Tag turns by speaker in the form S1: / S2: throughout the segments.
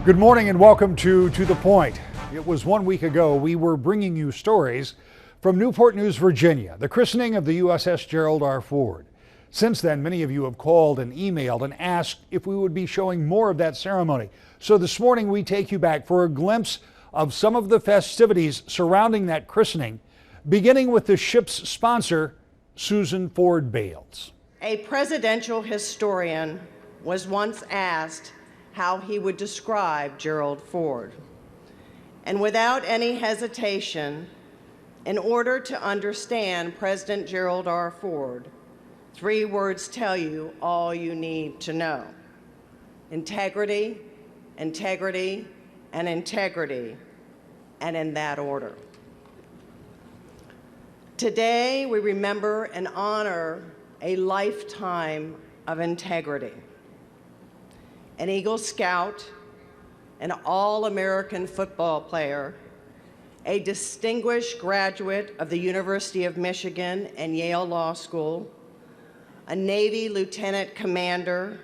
S1: Good morning and welcome to the Point. It was 1 week ago we were bringing you stories from Newport News, Virginia, the christening of the USS Gerald R. Ford. Since then, many of you have called and emailed and asked if we would be showing more of that ceremony. So this morning we take you back for a glimpse of some of the festivities surrounding that christening, beginning with the ship's sponsor, Susan Ford Bales.
S2: A presidential historian was once asked how he would describe Gerald Ford. And without any hesitation, in order to understand President Gerald R. Ford, 3 words tell you all you need to know: integrity, integrity, and integrity, and in that order. Today, we remember and honor a lifetime of integrity. An Eagle Scout, an All-American football player, a distinguished graduate of the University of Michigan and Yale Law School, a Navy lieutenant commander,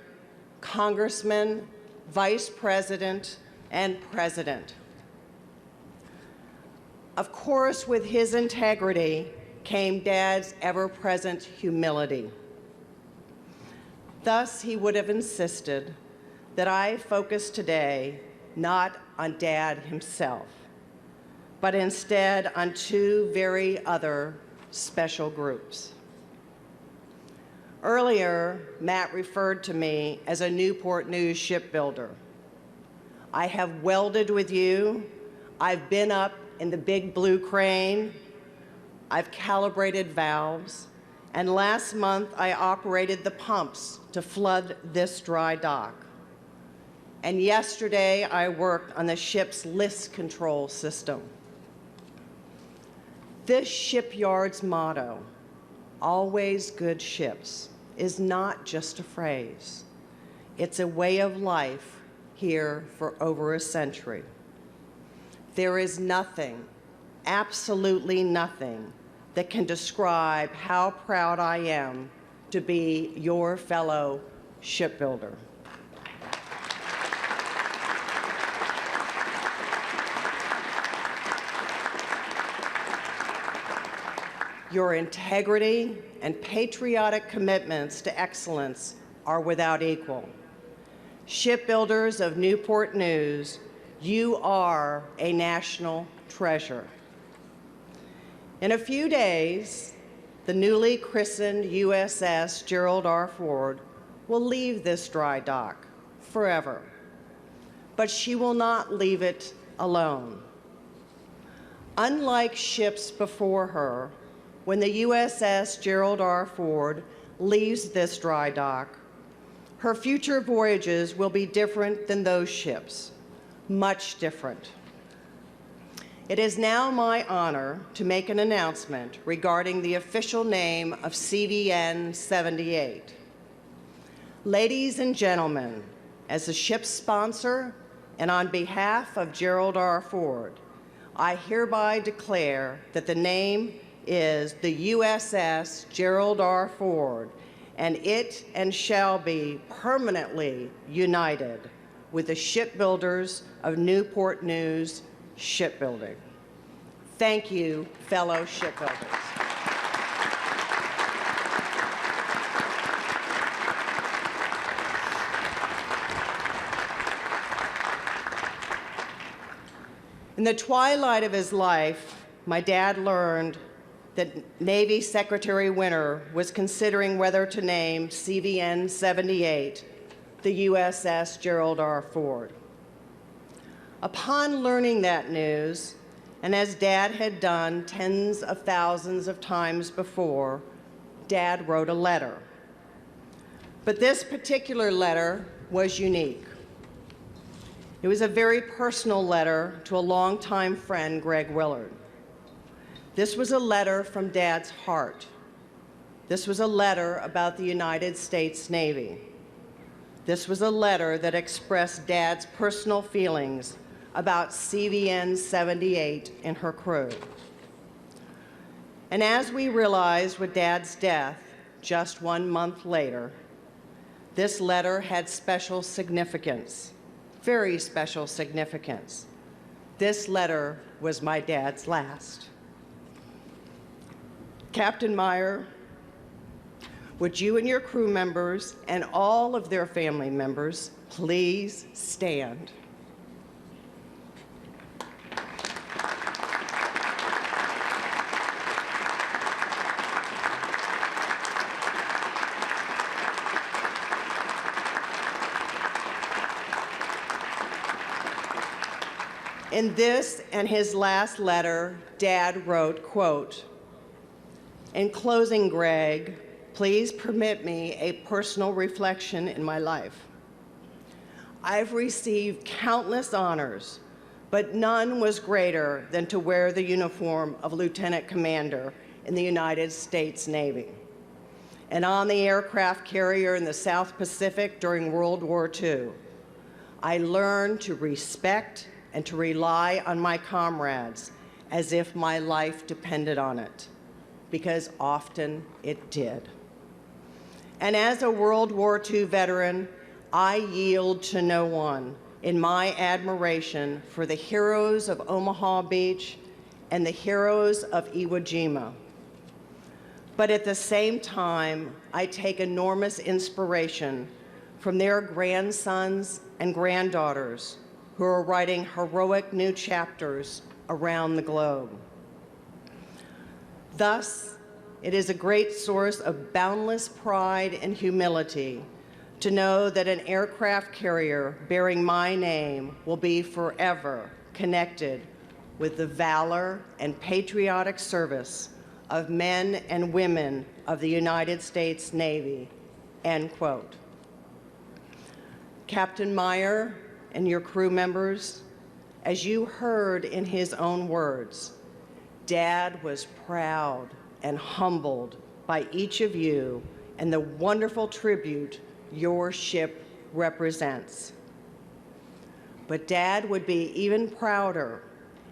S2: congressman, vice president, and president. Of course, with his integrity came Dad's ever-present humility. Thus, he would have insisted that I focus today not on Dad himself, but instead on 2 very other special groups. Earlier, Matt referred to me as a Newport News shipbuilder. I have welded with you. I've been up in the big blue crane. I've calibrated valves. And last month, I operated the pumps to flood this dry dock. And yesterday, I worked on the ship's list control system. This shipyard's motto, always good ships, is not just a phrase. It's a way of life here for over a century. There is nothing, absolutely nothing, that can describe how proud I am to be your fellow shipbuilder. Your integrity and patriotic commitments to excellence are without equal. Shipbuilders of Newport News, you are a national treasure. In a few days, the newly christened USS Gerald R. Ford will leave this dry dock forever, but she will not leave it alone. Unlike ships before her, when the USS Gerald R. Ford leaves this dry dock, her future voyages will be different than those ships, much different. It is now my honor to make an announcement regarding the official name of CVN 78. Ladies and gentlemen, as the ship's sponsor and on behalf of Gerald R. Ford, I hereby declare that the name is the USS Gerald R. Ford, and it and shall be permanently united with the shipbuilders of Newport News Shipbuilding. Thank you, fellow shipbuilders. In the twilight of his life, my dad learned that Navy Secretary Winter was considering whether to name CVN 78 the USS Gerald R. Ford. Upon learning that news, and as Dad had done tens of thousands of times before, Dad wrote a letter. But this particular letter was unique. It was a very personal letter to a longtime friend, Greg Willard. This was a letter from Dad's heart. This was a letter about the United States Navy. This was a letter that expressed Dad's personal feelings about CVN 78 and her crew. And as we realized with Dad's death just 1 month later, this letter had special significance very special significance. This letter was my dad's last. Captain Meyer, would you and your crew members and all of their family members please stand? In this and his last letter, Dad wrote, quote, "In closing, Greg, please permit me a personal reflection in my life. I've received countless honors, but none was greater than to wear the uniform of Lieutenant Commander in the United States Navy and on the aircraft carrier in the South Pacific during World War II. I learned to respect and to rely on my comrades as if my life depended on it, because often it did. And as a World War II veteran, I yield to no one in my admiration for the heroes of Omaha Beach and the heroes of Iwo Jima. But at the same time, I take enormous inspiration from their grandsons and granddaughters who are writing heroic new chapters around the globe. Thus, it is a great source of boundless pride and humility to know that an aircraft carrier bearing my name will be forever connected with the valor and patriotic service of men and women of the United States Navy," end quote. Captain Meyer and your crew members, as you heard in his own words, Dad was proud and humbled by each of you and the wonderful tribute your ship represents. But Dad would be even prouder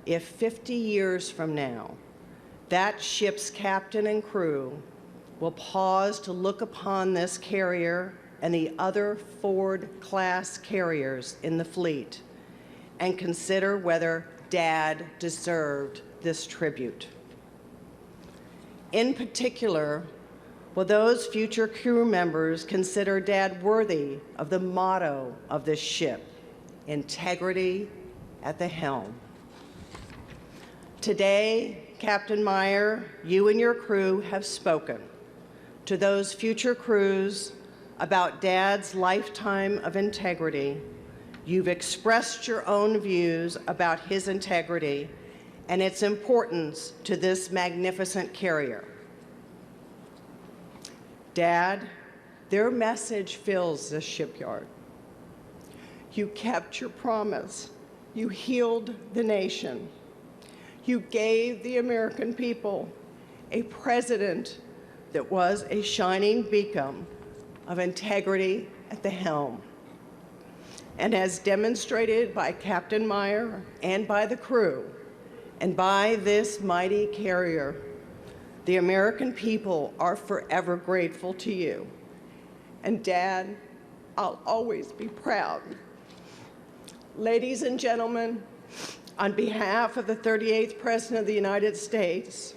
S2: if 50 years from now, that ship's captain and crew will pause to look upon this carrier and the other Ford-class carriers in the fleet and consider whether Dad deserved this tribute. In particular, will those future crew members consider Dad worthy of the motto of this ship, integrity at the helm? Today, Captain Meyer, you and your crew have spoken to those future crews about Dad's lifetime of integrity. You've expressed your own views about his integrity and its importance to this magnificent carrier. Dad, their message fills this shipyard. You kept your promise. You healed the nation. You gave the American people a president that was a shining beacon of integrity at the helm. And as demonstrated by Captain Meyer and by the crew, and by this mighty carrier, the American people are forever grateful to you. And Dad, I'll always be proud. Ladies and gentlemen, on behalf of the 38th President of the United States,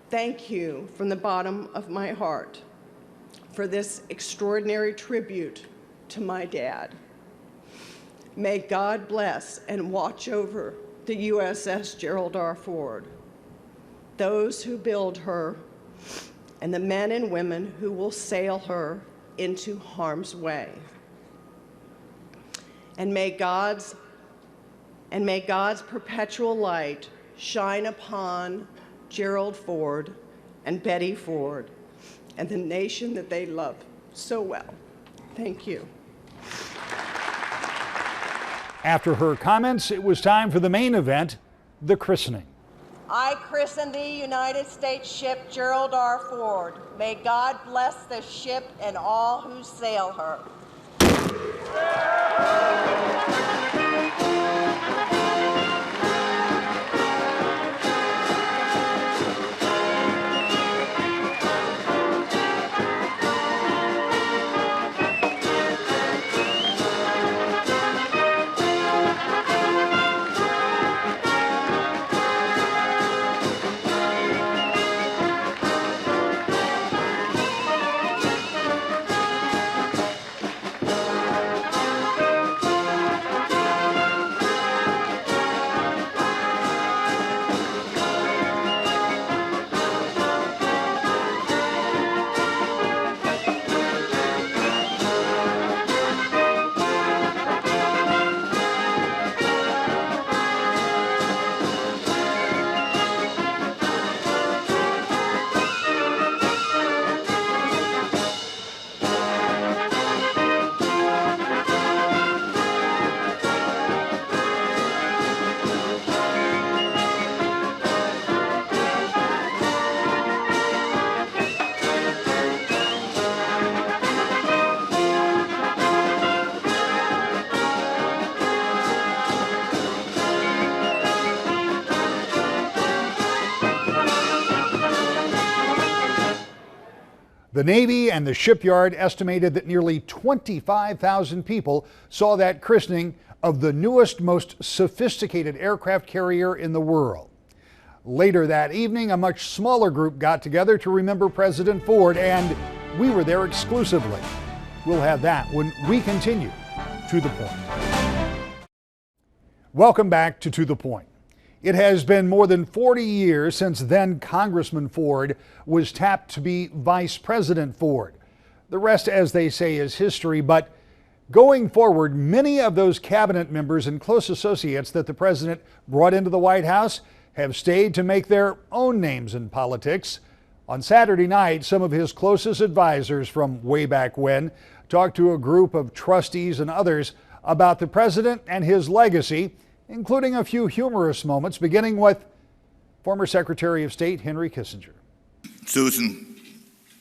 S2: thank you from the bottom of my heart for this extraordinary tribute to my dad. May God bless and watch over the USS Gerald R. Ford, those who build her, and the men and women who will sail her into harm's way. And may God's perpetual light shine upon Gerald Ford and Betty Ford and the nation that they love so well. Thank you.
S1: After her comments, it was time for the main event, the christening.
S2: I christen the United States ship Gerald R. Ford. May God bless the ship and all who sail her.
S1: The Navy and the shipyard estimated that nearly 25,000 people saw that christening of the newest, most sophisticated aircraft carrier in the world. Later that evening, a much smaller group got together to remember President Ford, and we were there exclusively. We'll have that when we continue To the Point. Welcome back to The Point. It has been more than 40 years since then Congressman Ford was tapped to be Vice President Ford. The rest, as they say, is history, but going forward, many of those cabinet members and close associates that the president brought into the White House have stayed to make their own names in politics. On Saturday night, some of his closest advisors from way back when talked to a group of trustees and others about the president and his legacy, including a few humorous moments, beginning with former Secretary of State Henry Kissinger.
S3: Susan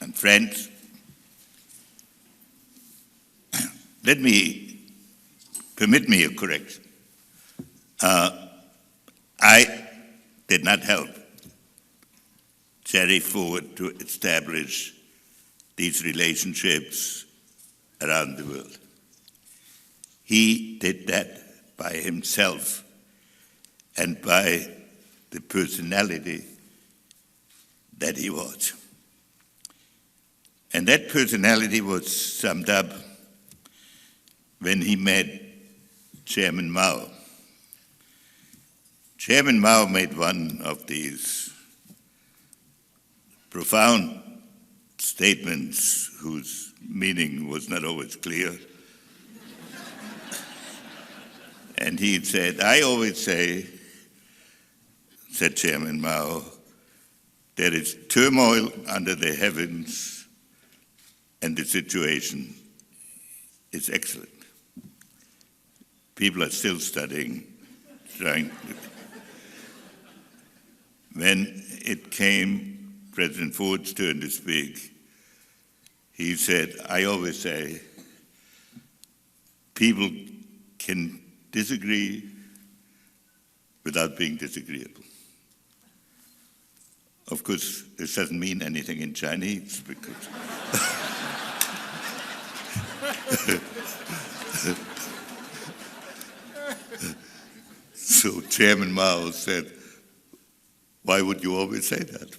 S3: and friends, permit me a correction. I did not help Jerry Ford to establish these relationships around the world. He did that by himself and by the personality that he was. And that personality was summed up when he met Chairman Mao. Chairman Mao made one of these profound statements whose meaning was not always clear. And he said, "I always say," said Chairman Mao, "there is turmoil under the heavens and the situation is excellent." People are still studying, trying. When it came President Ford's turn to speak, he said, "I always say, people can disagree without being disagreeable." Of course, this doesn't mean anything in Chinese because so Chairman Mao said, "Why would you always say that?"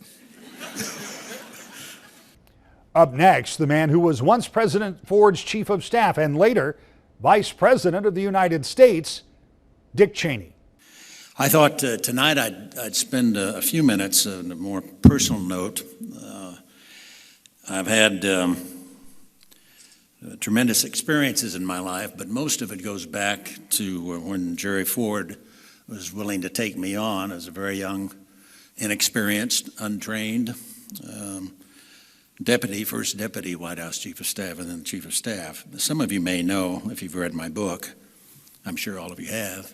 S1: Up next, the man who was once President Ford's chief of staff and later Vice President of the United States, Dick Cheney.
S4: I thought tonight I'd spend a few minutes on a more personal note. I've had tremendous experiences in my life, but most of it goes back to when Jerry Ford was willing to take me on as a very young, inexperienced, untrained first deputy White House Chief of Staff, and then Chief of Staff. Some of you may know, if you've read my book, I'm sure all of you have,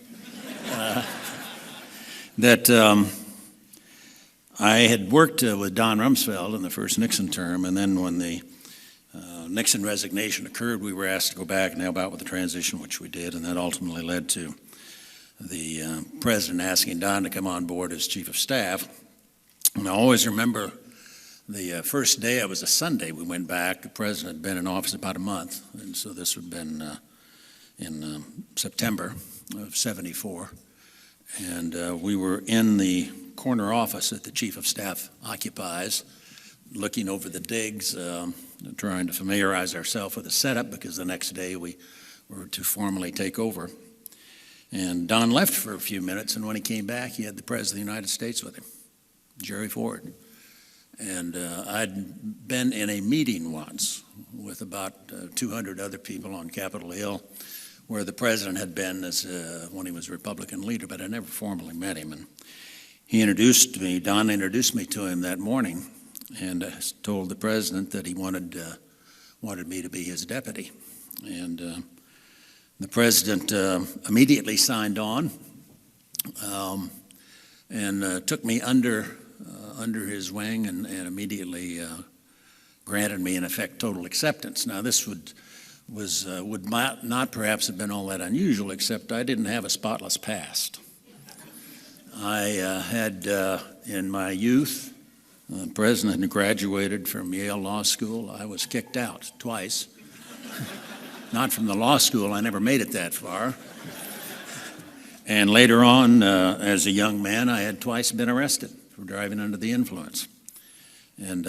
S4: that I had worked with Don Rumsfeld in the first Nixon term, and then when the Nixon resignation occurred, we were asked to go back and help out with the transition, which we did, and that ultimately led to the president asking Don to come on board as Chief of Staff. And I always remember the first day, it was a Sunday, we went back. The president had been in office about a month, and so this would have been in September of '74. And we were in the corner office that the Chief of Staff occupies, looking over the digs, trying to familiarize ourselves with the setup because the next day we were to formally take over. And Don left for a few minutes, and when he came back, he had the President of the United States with him, Jerry Ford. And I'd been in a meeting once with about 200 other people on Capitol Hill where the president had been as when he was Republican leader, but I never formally met him. And he introduced me, Don introduced me to him that morning, and told the president that he wanted me to be his deputy. And the president immediately signed on and took me under his wing and immediately granted me, in effect, total acceptance. Now, this would not perhaps have been all that unusual, except I didn't have a spotless past. I had, in my youth, The president had graduated from Yale Law School. I was kicked out twice. Not from the law school, I never made it that far. And later on, as a young man, I had twice been arrested for driving under the influence. And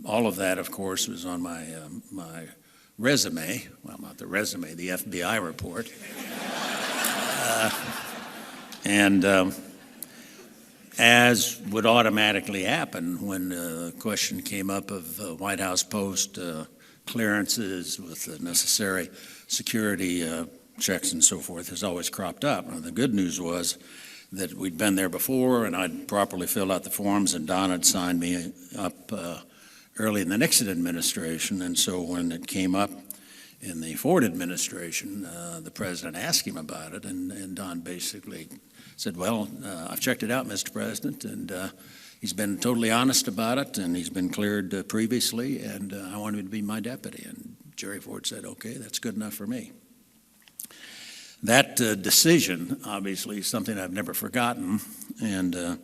S4: all of that, of course, was on my resume. Well, not the resume, the FBI report. As would automatically happen when the question came up of White House post clearances with the necessary security checks and so forth, has always cropped up. And the good news was that we'd been there before, and I'd properly filled out the forms, and Don had signed me up early in the Nixon administration. And so when it came up in the Ford administration, the president asked him about it, and Don basically said, well, I've checked it out, Mr. President, and he's been totally honest about it, and he's been cleared previously, and I want him to be my deputy. And Jerry Ford said, okay, that's good enough for me. That decision, obviously, is something I've never forgotten, and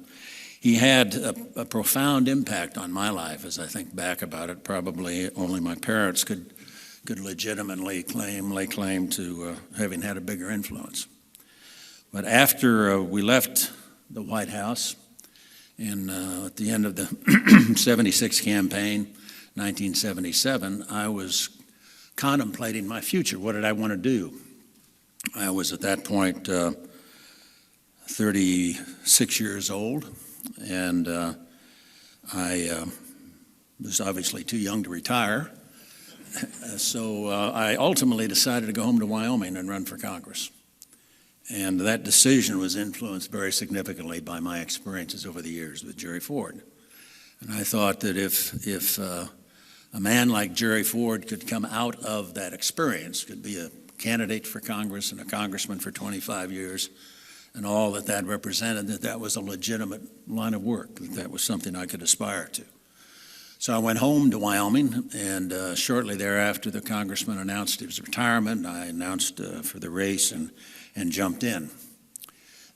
S4: he had a profound impact on my life as I think back about it. Probably only my parents could legitimately lay claim to having had a bigger influence. But after we left the White House at the end of the 76 campaign, 1977, I was contemplating my future. What did I want to do? I was at that point 36 years old, and I was obviously too young to retire. So I ultimately decided to go home to Wyoming and run for Congress. And that decision was influenced very significantly by my experiences over the years with Jerry Ford. And I thought that if a man like Jerry Ford could come out of that experience, could be a candidate for Congress and a congressman for 25 years, and all that that represented, that was a legitimate line of work, that was something I could aspire to. So I went home to Wyoming, and shortly thereafter, the congressman announced his retirement. I announced for the race and jumped in.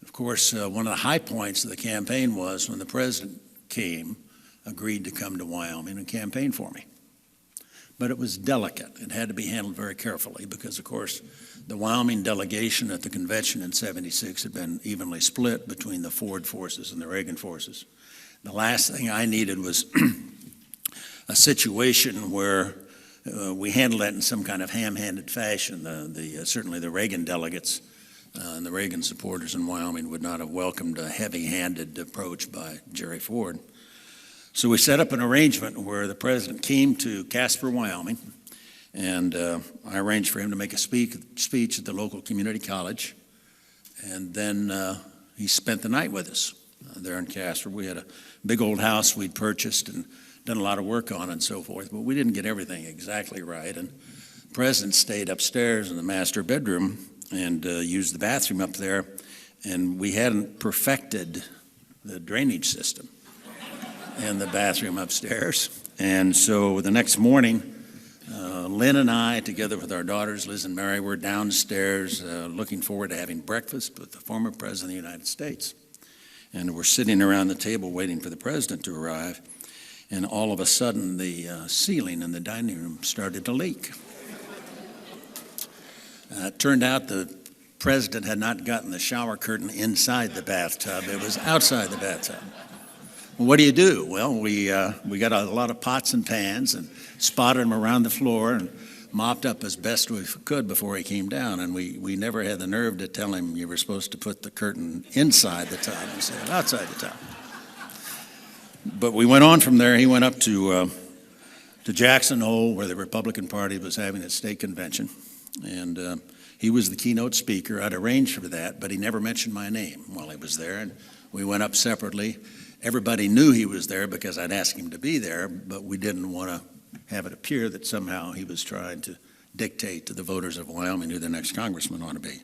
S4: Of course, one of the high points of the campaign was when the president agreed to come to Wyoming and campaign for me. But it was delicate. It had to be handled very carefully because, of course, the Wyoming delegation at the convention in '76 had been evenly split between the Ford forces and the Reagan forces. The last thing I needed was a situation where we handled that in some kind of ham-handed fashion. Certainly the Reagan delegates and the Reagan supporters in Wyoming would not have welcomed a heavy-handed approach by Jerry Ford. So we set up an arrangement where the president came to Casper, Wyoming, and I arranged for him to make a speech at the local community college, and then he spent the night with us there in Casper. We had a big old house we'd purchased and done a lot of work on and so forth, but we didn't get everything exactly right, and the president stayed upstairs in the master bedroom and used the bathroom up there, and we hadn't perfected the drainage system in the bathroom upstairs. And so the next morning, Lynn and I, together with our daughters, Liz and Mary, were downstairs looking forward to having breakfast with the former president of the United States. And we're sitting around the table waiting for the president to arrive, and all of a sudden the ceiling in the dining room started to leak. It turned out the president had not gotten the shower curtain inside the bathtub. It was outside the bathtub. What do you do? Well, we got a lot of pots and pans and spotted him around the floor and mopped up as best we could before he came down. And we never had the nerve to tell him you were supposed to put the curtain inside the tub instead of outside the tub. But we went on from there. He went up to Jackson Hole, where the Republican Party was having its state convention. And he was the keynote speaker. I'd arranged for that, but he never mentioned my name while he was there. And we went up separately. Everybody knew he was there because I'd asked him to be there, but we didn't want to have it appear that somehow he was trying to dictate to the voters of Wyoming who the next congressman ought to be.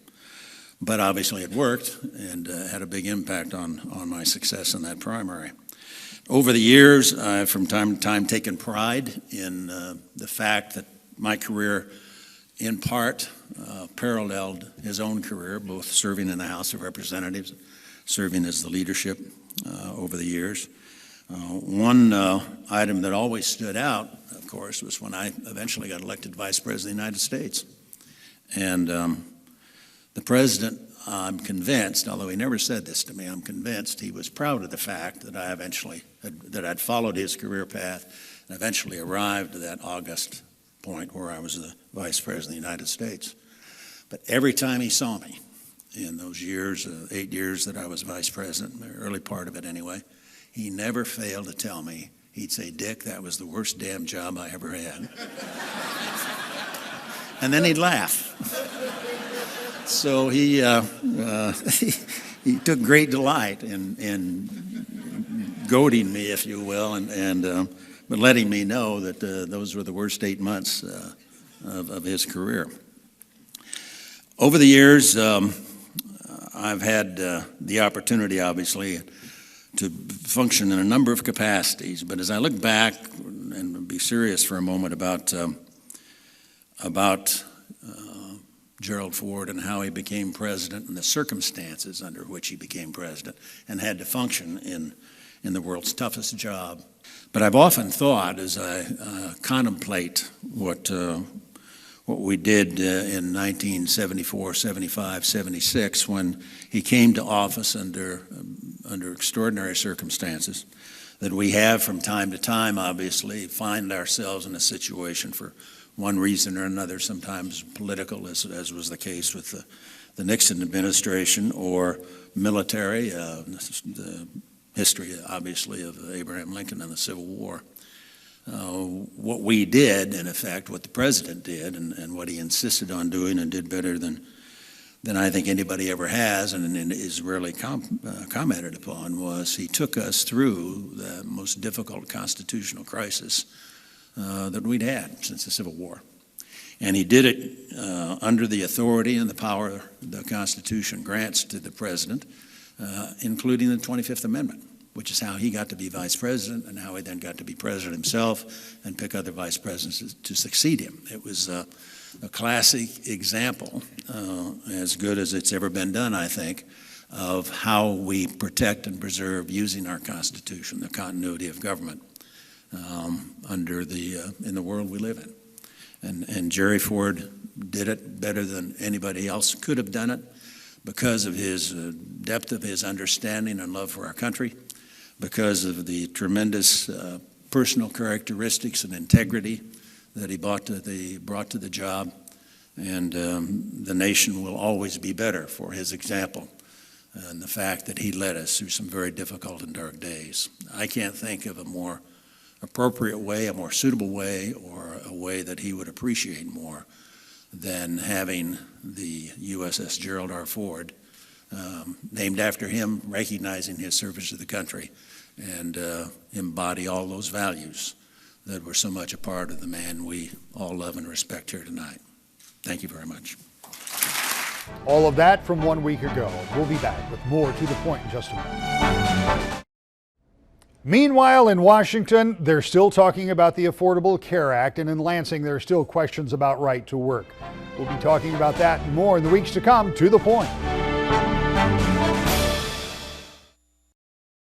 S4: But obviously it worked and had a big impact on my success in that primary. Over the years, I've from time to time taken pride in the fact that my career in part paralleled his own career, both serving in the House of Representatives, serving as the leadership over the years. One item that always stood out, of course, was when I eventually got elected Vice President of the United States. And the President, I'm convinced, although he never said this to me, I'm convinced he was proud of the fact that I'd followed his career path and eventually arrived at that August point where I was the Vice President of the United States. But every time he saw me in those years, 8 years that I was Vice President, the early part of it anyway, he never failed to tell me, he'd say, "Dick, that was the worst damn job I ever had." And then he'd laugh. So he took great delight in goading me, if you will, but letting me know that those were the worst 8 months of his career. Over the years, I've had the opportunity, obviously, to function in a number of capacities. But as I look back and be serious for a moment about Gerald Ford and how he became president and the circumstances under which he became president and had to function in the world's toughest job. But I've often thought, as I contemplate what we did in 1974, 75, 76, when he came to office under extraordinary circumstances, that we have from time to time, obviously, find ourselves in a situation for one reason or another, sometimes political, as was the case with the Nixon administration, or military, the history, obviously, of Abraham Lincoln and the Civil War. What we did, in effect, what the president did, and what he insisted on doing and did better than I think anybody ever has, and is rarely commented upon, was he took us through the most difficult constitutional crisis that we'd had since the Civil War. And he did it under the authority and the power the Constitution grants to the president, including the 25th Amendment, which is how he got to be vice president and how he then got to be president himself and pick other vice presidents to succeed him. It was a classic example, as good as it's ever been done, I think, of how we protect and preserve, using our Constitution, the continuity of government in the world we live in. And Jerry Ford did it better than anybody else could have done it because of his depth of his understanding and love for our country, because of the tremendous personal characteristics and integrity that he brought to the job. And the nation will always be better for his example and the fact that he led us through some very difficult and dark days. I can't think of a more appropriate way, a more suitable way, or a way that he would appreciate more than having the USS Gerald R. Ford named after him, recognizing his service to the country, and embody all those values that were so much a part of the man we all love and respect here tonight. Thank you very much.
S1: All of that from 1 week ago. We'll be back with more To the Point in just a moment. Meanwhile, in Washington, they're still talking about the Affordable Care Act, and in Lansing, there are still questions about right to work. We'll be talking about that and more in the weeks to come. To the Point.